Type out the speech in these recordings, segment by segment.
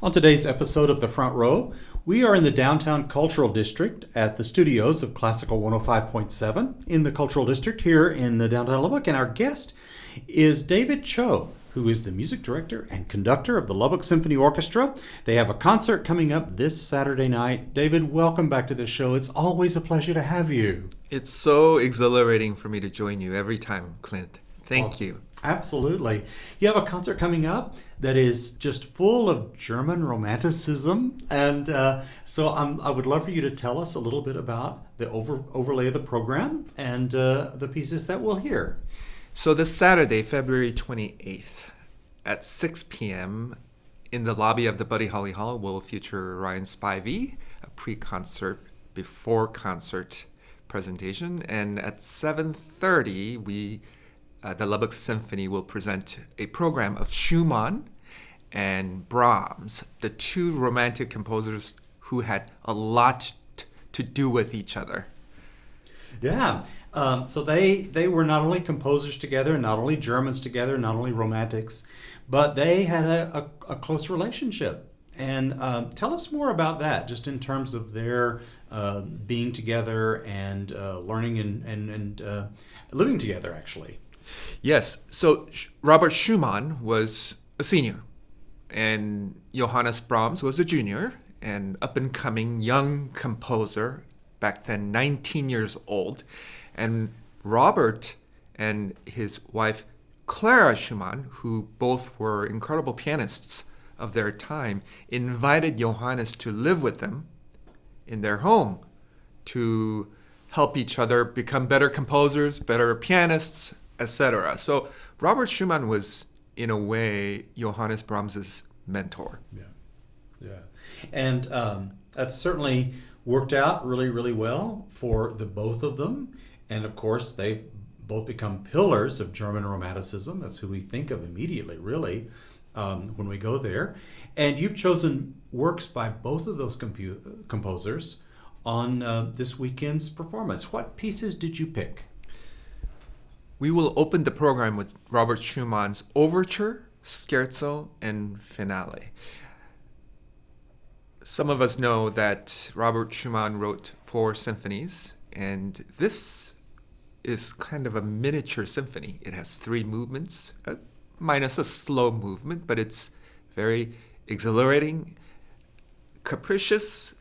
On today's episode of The Front Row, we are in the downtown cultural district at the studios of Classical 105.7 in the cultural district here in the downtown Lubbock, and our guest is David Cho, who is the music director and conductor of the Lubbock Symphony Orchestra. They have a concert coming up this Saturday night. David, welcome back to the show. It's always a pleasure to have you. It's so exhilarating for me to join you every time, Clint. Thank you. Absolutely. You have a concert coming up that is just full of German romanticism. And I would love for you to tell us a little bit about the overlay of the program and the pieces that we'll hear. So this Saturday, February 28th at 6 p.m. in the lobby of the Buddy Holly Hall will feature Ryan Spivey, a pre-concert, before-concert presentation. And at 7:30, the Lubbock Symphony will present a program of Schumann and Brahms, the two romantic composers who had a lot to do with each other. Yeah. So they were not only composers together, not only Germans together, not only romantics, but they had a close relationship. And tell us more about that, just in terms of their being together and learning and living together, actually. Yes. So Robert Schumann was a senior, and Johannes Brahms was a junior, an up-and-coming young composer, back then 19 years old. And Robert and his wife Clara Schumann, who both were incredible pianists of their time, invited Johannes to live with them in their home to help each other become better composers, better pianists, etc. So Robert Schumann was, in a way, Johannes Brahms's mentor. Yeah. And that's certainly worked out really, really well for the both of them. And of course, they've both become pillars of German Romanticism. That's who we think of immediately, really, when we go there. And you've chosen works by both of those composers on this weekend's performance. What pieces did you pick? We will open the program with Robert Schumann's Overture, Scherzo, and Finale. Some of us know that Robert Schumann wrote 4 symphonies, and this is kind of a miniature symphony. It has 3 movements, minus a slow movement, but it's very exhilarating, capricious,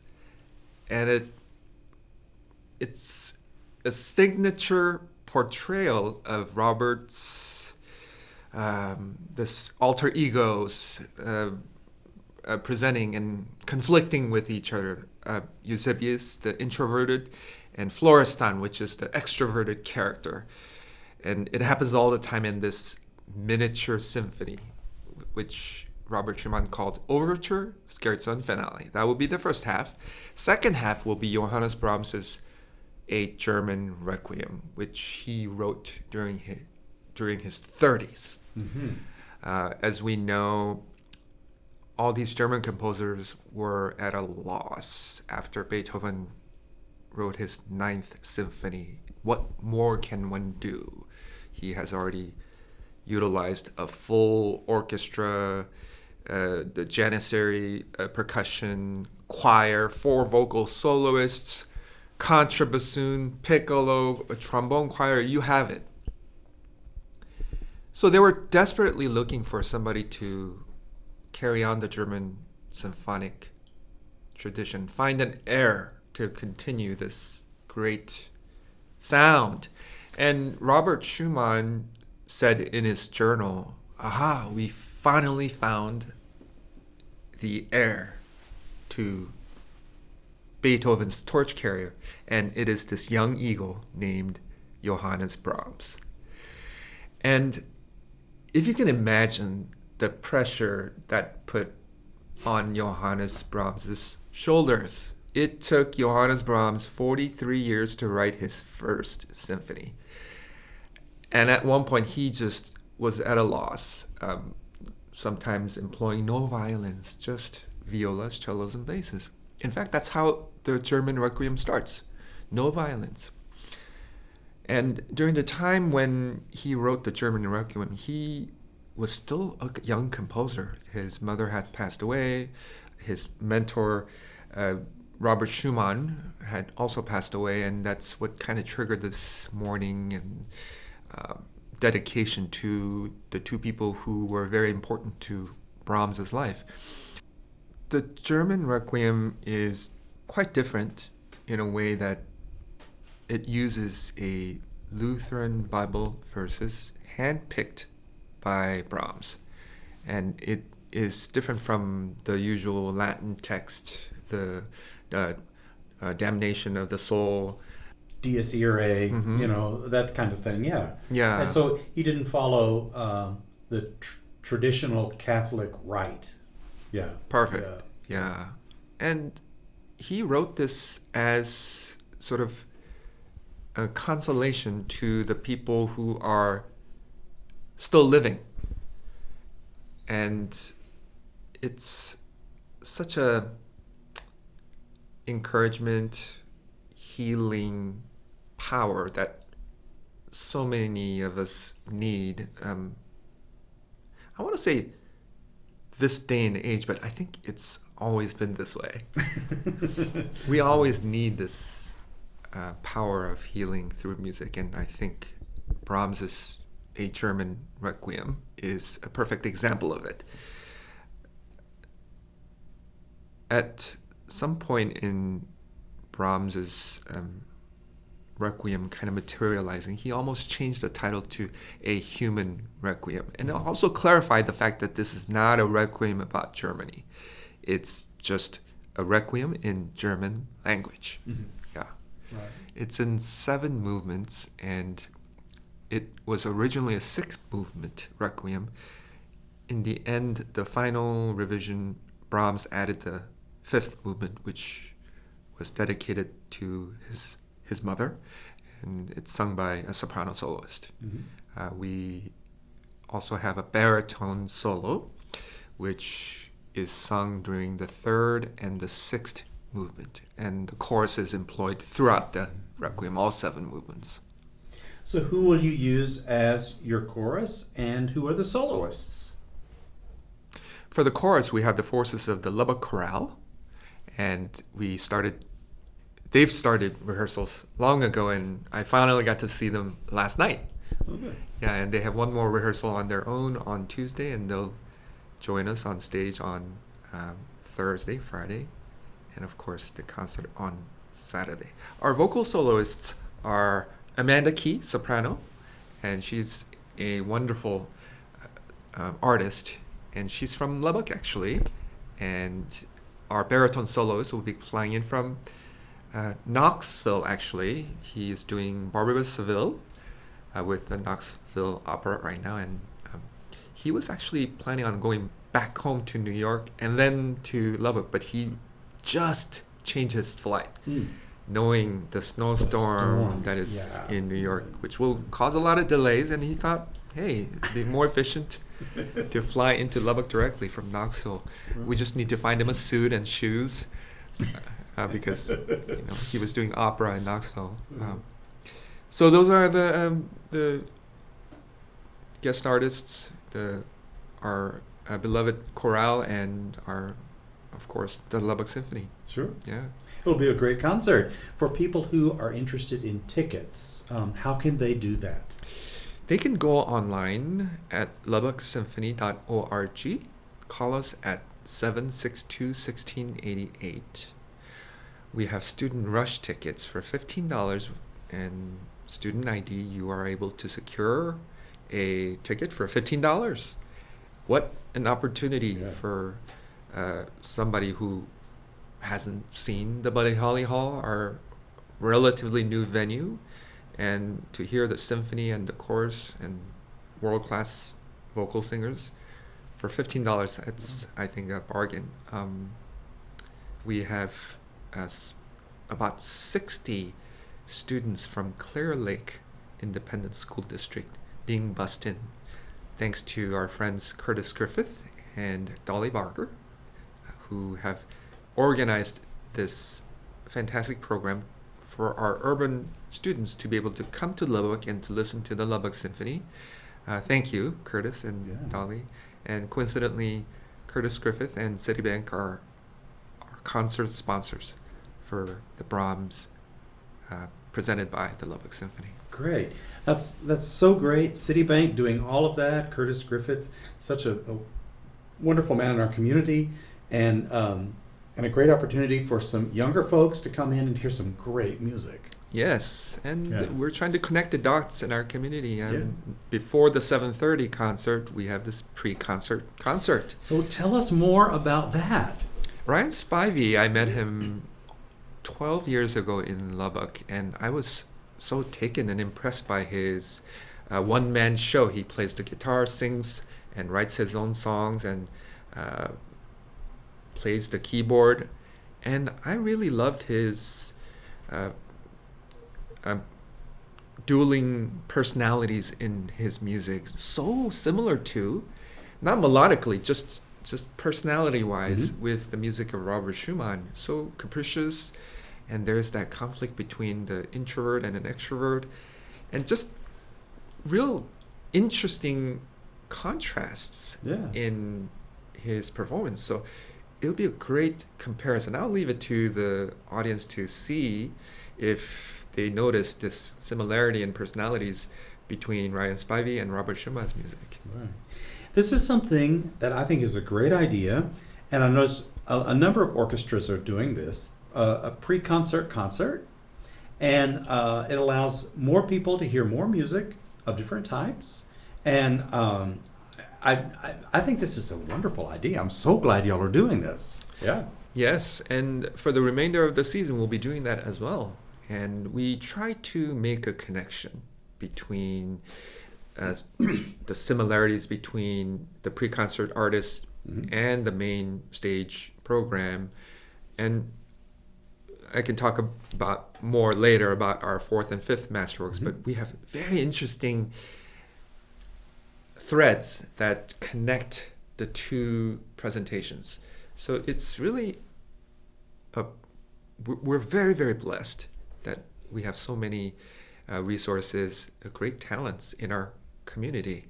and it's a signature portrayal of Robert's this alter egos presenting and conflicting with each other. Eusebius, the introverted, and Florestan, which is the extroverted character. And it happens all the time in this miniature symphony, which Robert Schumann called Overture, Scherzo, and Finale. That will be the first half. Second half will be Johannes Brahms's A German Requiem, which he wrote during his 30s. Mm-hmm. As we know, all these German composers were at a loss after Beethoven wrote his 9th symphony. What more can one do? He has already utilized a full orchestra, the Janissary percussion, choir, 4 vocal soloists, contrabassoon, piccolo, a trombone choir, you have it. So they were desperately looking for somebody to carry on the German symphonic tradition, find an heir to continue this great sound. And Robert Schumann said in his journal, "Aha, we finally found the heir to Beethoven's torch carrier, and it is this young eagle named Johannes Brahms." And if you can imagine the pressure that put on Johannes Brahms's shoulders, it took Johannes Brahms 43 years to write his first symphony. And at one point, he just was at a loss, sometimes employing no violins, just violas, cellos, and basses. In fact, that's how the German Requiem starts. No violins. And during the time when he wrote the German Requiem, he was still a young composer. His mother had passed away. His mentor, Robert Schumann, had also passed away, and that's what kind of triggered this mourning and dedication to the two people who were very important to Brahms's life. The German Requiem is quite different in a way that it uses a Lutheran Bible verses handpicked by Brahms. And it is different from the usual Latin text, the damnation of the soul. Dies irae, that kind of thing, yeah. Yeah. And so he didn't follow the traditional Catholic rite. Yeah. Perfect. Yeah. And he wrote this as sort of a consolation to the people who are still living. And it's such a encouragement, healing power that so many of us need. I want to say this day and age, but I think it's always been this way. We always need this power of healing through music, and I think Brahms's A German Requiem is a perfect example of it. At some point in Brahms's Requiem kind of materializing, he almost changed the title to A Human Requiem, and also clarified the fact that this is not a requiem about Germany. It's just a requiem in German language. Mm-hmm. Yeah. Right. It's in 7 movements, and it was originally a 6-movement requiem. In the end, the final revision, Brahms added the 5th movement, which was dedicated to his mother, and it's sung by a soprano soloist. Mm-hmm. We also have a baritone solo, which is sung during the 3rd and the 6th movement, and the chorus is employed throughout the requiem, all 7 movements. So who will you use as your chorus, and who are the soloists? For the chorus, we have the forces of the Lubbock Chorale, and they've started rehearsals long ago, and I finally got to see them last night. Okay. Yeah, and they have one more rehearsal on their own on Tuesday, and they'll join us on stage on Thursday, Friday, and of course the concert on Saturday. Our vocal soloists are Amanda Key, soprano, and she's a wonderful artist, and she's from Lubbock actually, and our baritone soloist will be flying in from Knoxville actually. He is doing Barnabas Seville with the Knoxville Opera right now, and he was actually planning on going back home to New York and then to Lubbock, but he just changed his flight, knowing the snowstorm that is in New York, which will cause a lot of delays, and he thought, hey, it'd be more efficient to fly into Lubbock directly from Knoxville. We just need to find him a suit and shoes because he was doing opera in Knoxville. So those are the guest artists, our beloved chorale, and of course, the Lubbock Symphony. Sure. Yeah. It'll be a great concert. For people who are interested in tickets, how can they do that? They can go online at lubbocksymphony.org. Call us at 762-1688. We have student rush tickets for $15, and student ID. You are able to secure a ticket for $15. What an opportunity for somebody who hasn't seen the Buddy Holly Hall, our relatively new venue, and to hear the symphony and the chorus and world-class vocal singers for $15. That's, I think, a bargain. We have about 60 students from Clear Lake Independent School District being bussed in, thanks to our friends Curtis Griffith and Dolly Barker, who have organized this fantastic program for our urban students to be able to come to Lubbock and to listen to the Lubbock Symphony. Thank you, Curtis and Yeah. Dolly. And coincidentally, Curtis Griffith and Citibank are concert sponsors for the Brahms presented by the Lubbock Symphony. Great. That's so great. Citibank doing all of that. Curtis Griffith, such a wonderful man in our community, and a great opportunity for some younger folks to come in and hear some great music. Yes, and Yeah. we're trying to connect the dots in our community. And Yeah. before the 7:30 concert, we have this pre-concert concert. So tell us more about that. Ryan Spivey, I met him 12 years ago in Lubbock, and I was so taken and impressed by his one-man show. He plays the guitar, sings, and writes his own songs, and plays the keyboard. And I really loved his dueling personalities in his music. So similar to, not melodically, just personality-wise, with the music of Robert Schumann. So capricious, and there's that conflict between the introvert and an extrovert, and just real interesting contrasts Yeah. in his performance. So it would be a great comparison. I'll leave it to the audience to see if they notice this similarity in personalities between Ryan Spivey and Robert Schumann's music. Right. This is something that I think is a great idea, and I notice a number of orchestras are doing this, a pre-concert concert, and it allows more people to hear more music of different types, and I think this is a wonderful idea. I'm so glad y'all are doing this. Yeah. Yes, and for the remainder of the season, we'll be doing that as well. And we try to make a connection between the similarities between the pre-concert artist and the main stage program. And I can talk about more later about our fourth and fifth masterworks, but we have very interesting threads that connect the two presentations. So it's really we're very, very blessed that we have so many resources, great talents in our community.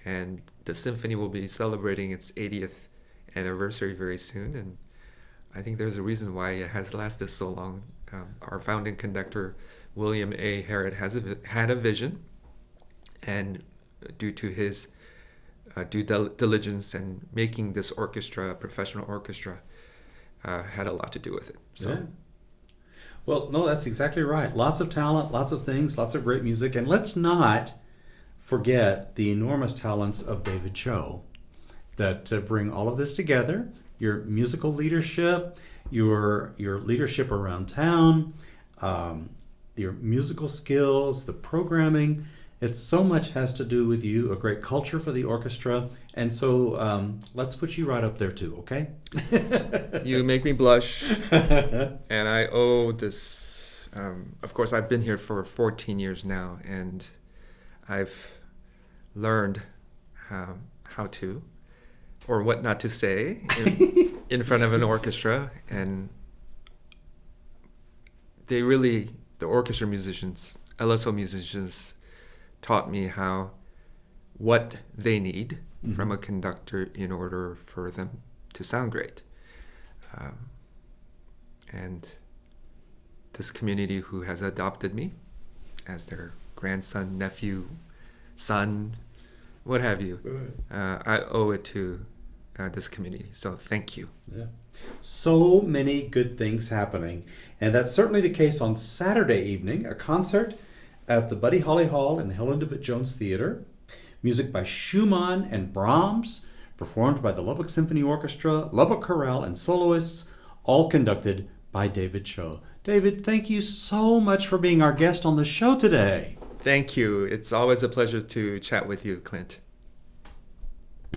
And the symphony will be celebrating its 80th anniversary very soon, and I think there's a reason why it has lasted so long. Our founding conductor, William A. Harrod, had a vision, and due to his due diligence and making this orchestra a professional orchestra, had a lot to do with it. So. Yeah. Well, no, that's exactly right. Lots of talent, lots of things, lots of great music. And let's not forget the enormous talents of David Cho that bring all of this together. Your musical leadership, your leadership around town, your musical skills, the programming. It's so much has to do with you, a great culture for the orchestra. And so let's put you right up there too, okay? You make me blush. And I owe this, of course, I've been here for 14 years now, and I've learned how to, or what not to say in front of an orchestra. And the orchestra musicians, LSO musicians, taught me what they need from a conductor in order for them to sound great. And this community who has adopted me as their grandson, nephew, son, what have you, I owe it to this community. So thank you. Yeah. So many good things happening. And that's certainly the case on Saturday evening, a concert at the Buddy Holly Hall in the Helen DeWitt Jones Theater. Music by Schumann and Brahms, performed by the Lubbock Symphony Orchestra, Lubbock Chorale, and soloists, all conducted by David Cho. David, thank you so much for being our guest on the show today. Thank you. It's always a pleasure to chat with you, Clint.